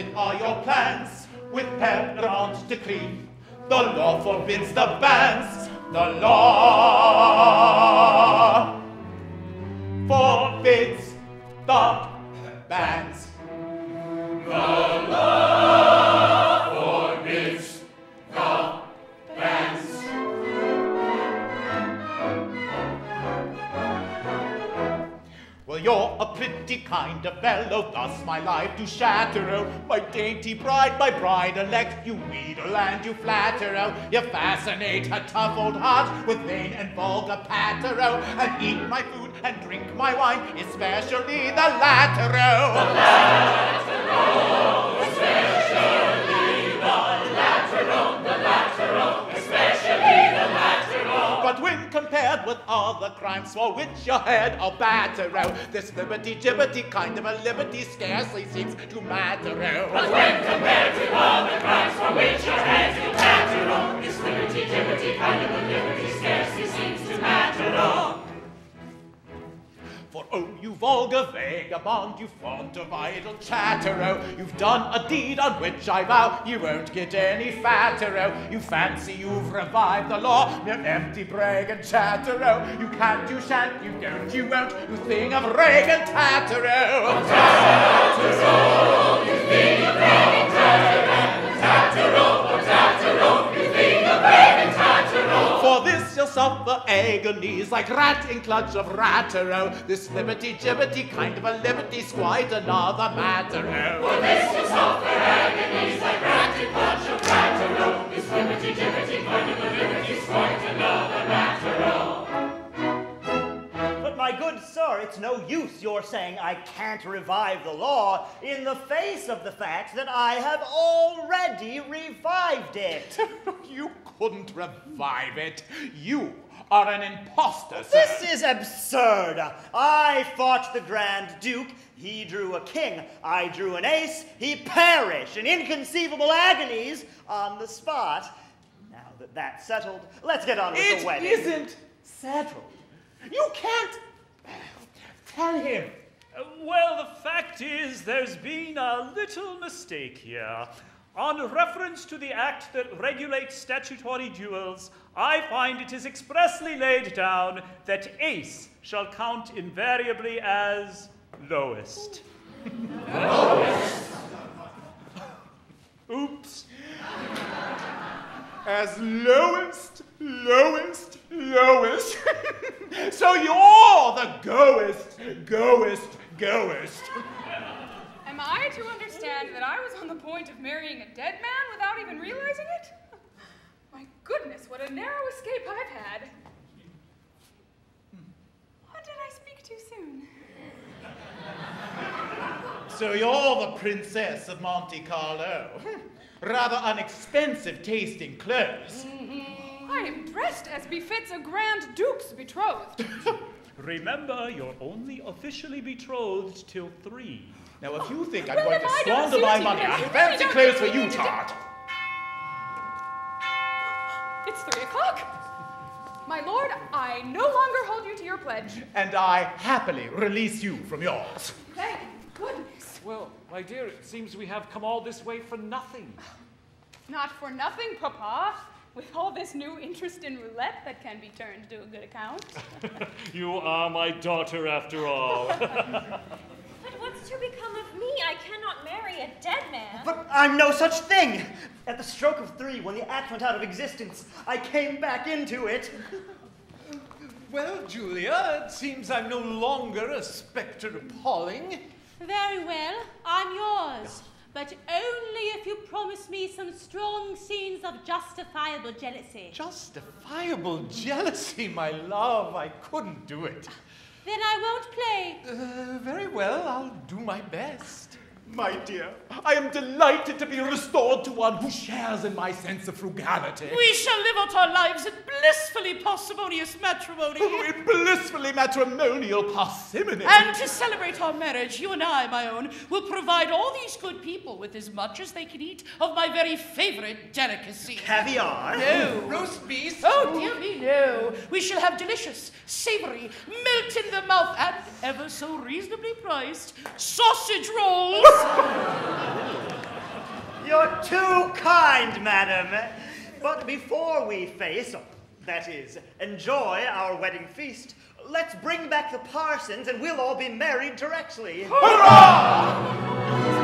Fascinate are your plans with paramount decree. The law forbids the bans. The law forbids the bans. The law forbids the bans. Well, you're a pretty kind of fellow, thus my life to shatter, oh. My dainty bride, my bride-elect, you wheedle and you flatter, oh. You fascinate her tough old heart with vain and vulgar patter, oh. And eat my food and drink my wine, especially the latter, oh. The latter, oh, especially the latter, oh. The latter, oh, especially the latter, oh. But when compared with all the crimes for which your head are batter, oh, this flibberty-gibberty kind of a liberty scarcely seems to matter, oh. But when compared with all the crimes for which your head you batter, oh, this flibberty-gibberty kind of a liberty scarcely seems to matter, oh. For oh, you vulgar vagabond, you fond of idle chatter, oh. You've done a deed on which I vow you won't get any fatter, oh. You fancy you've revived the law, mere empty brag and chatter, oh. You can't, you shan't, you don't, you won't, you thing of rag and tatter, oh. Tatter, oh, you thing of rag and tatter, oh. Tatter, oh, tatter, oh, you thing of rag and tatter, oh. For this you'll suffer agonies like rat in clutch of ratter, oh. This flibberty-gibberty kind of a liberty's quite another matter, oh. For this you'll suffer agonies like rat in clutch of ratter, oh. This flibberty-gibberty kind of a liberty's quite another matter, oh. But my good sir, it's no use your saying I can't revive the law in the face of the fact that I have already revived it. You couldn't revive it. You are an imposter, sir. This is absurd. I fought the Grand Duke. He drew a king. I drew an ace. He perished in inconceivable agonies on the spot. Now that that's settled, let's get on with the wedding. It isn't settled. You can't tell him. Well, the fact is, there's been a little mistake here. On reference to the act that regulates statutory duels, I find it is expressly laid down that ace shall count invariably as lowest. Lowest? Oops. As lowest, lowest, lowest. So you're the goest, goest. Am I to understand that I was on the point of marrying a dead man without even realizing it? My goodness, what a narrow escape I've had. Or did I speak too soon? So you're the Princess of Monte Carlo. Rather unexpensive tasting clothes. I am dressed as befits a Grand Duke's betrothed. Remember, you're only officially betrothed till 3. Now, if you think I'm going to squander my money on fancy clothes for you, Tart. It's 3 o'clock. My lord, I no longer hold you to your pledge. And I happily release you from yours. Thank goodness. Well, my dear, it seems we have come all this way for nothing. Not for nothing, Papa. With all this new interest in roulette that can be turned to a good account. You are my daughter after all. But what's to become of me? I cannot marry a dead man. But I'm no such thing. At the stroke of 3, when the act went out of existence, I came back into it. Well, Julia, it seems I'm no longer a spectre appalling. Very well, I'm yours. But only if you promise me some strong scenes of justifiable jealousy. Justifiable jealousy, my love. I couldn't do it. Then I won't play. Very well, I'll do my best. My dear, I am delighted to be restored to one who shares in my sense of frugality. We shall live out our lives in blissfully parsimonious matrimony. Oh, in blissfully matrimonial parsimony. And to celebrate our marriage, you and I, my own, will provide all these good people with as much as they can eat of my very favorite delicacy. Caviar? No. Roast beef? Oh, dear me, no. We shall have delicious, savory, melt in the mouth, and ever so reasonably priced sausage rolls. You're too kind, madam. But before we face, that is, enjoy our wedding feast, let's bring back the parsons and we'll all be married directly. Hurrah!